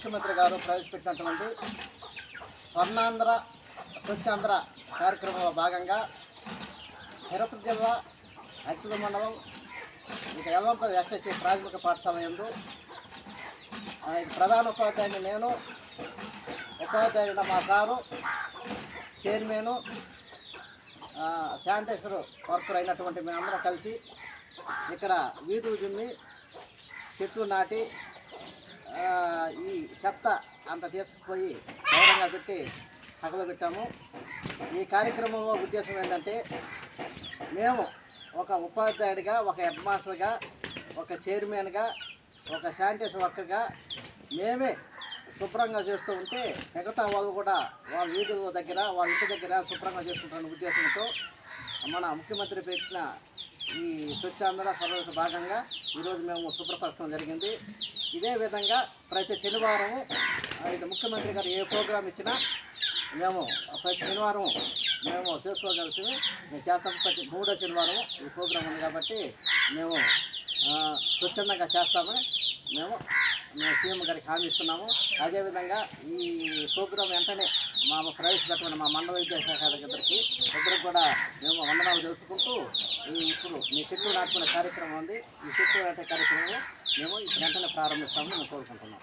ముఖ్యమంత్రి గారు ప్రవేశపెట్టినటువంటి స్వర్ణాంధ్ర స్వచ్ఛాంధ్ర కార్యక్రమంలో భాగంగా తిరుపతి జిల్లా అఖిల మండలం ఇక ఎల్లంపల్లి ఎస్ఎస్సి ప్రాథమిక పాఠశాల యందు ప్రధాన ఉపాధ్యాయుని నేను, ఉపాధ్యాయుడు మా సారు, చైర్మను, శానిటైజర్ వర్కర్ అయినటువంటి మేమందరం కలిసి ఇక్కడ వీధులు దున్ని చెట్లు నాటి ఈ చెత్త అంత తీసుకుపోయి దూరంగా పెట్టి తగలబెట్టాము. ఈ కార్యక్రమంలో ఉద్దేశం ఏంటంటే మేము ఒక ఉపాధ్యాయుడిగా, ఒక హెడ్ మాస్టర్గా, ఒక చైర్మన్గా, ఒక శానిటైజర్ వర్కర్గా మేమే శుభ్రంగా చేస్తూ ఉంటే మిగతా వాళ్ళు కూడా వాళ్ళ వీధుల దగ్గర, వాళ్ళ ఇంటి దగ్గర శుభ్రంగా చేసుకుంటున్న ఉద్దేశంతో మన ముఖ్యమంత్రి పెట్టిన ఈ స్వచ్ఛాంధ్ర సర్వీస్ భాగంగా ఈరోజు మేము శుభ్రపరచడం జరిగింది. ఇదే విధంగా ప్రతి శనివారం ఇది ముఖ్యమంత్రి గారు ఏ ప్రోగ్రాం ఇచ్చినా మేము ప్రతి శనివారం మేము చేసుకోగలుగుతుంది. మేము చేస్తాం. ప్రతి 3వ శనివారం ఈ ప్రోగ్రాం ఉంది కాబట్టి మేము స్వచ్ఛందంగా చేస్తామని మేము సీఎం గారికి హామీ ఇస్తున్నాము. అదేవిధంగా ఈ ప్రోగ్రాం వెంటనే మా ప్రవేశపెట్టమని మా మండల విద్యాశాఖ దగ్గరికి కూడా మేము వందనాలు జరుపుకుంటూ ఇప్పుడు మీ చెట్లు నాటుకునే కార్యక్రమం ఉంది. ఈ చెట్లు నాటే కార్యక్రమం మేము వెంటనే ప్రారంభిస్తామని మేము కోరుకుంటున్నాం.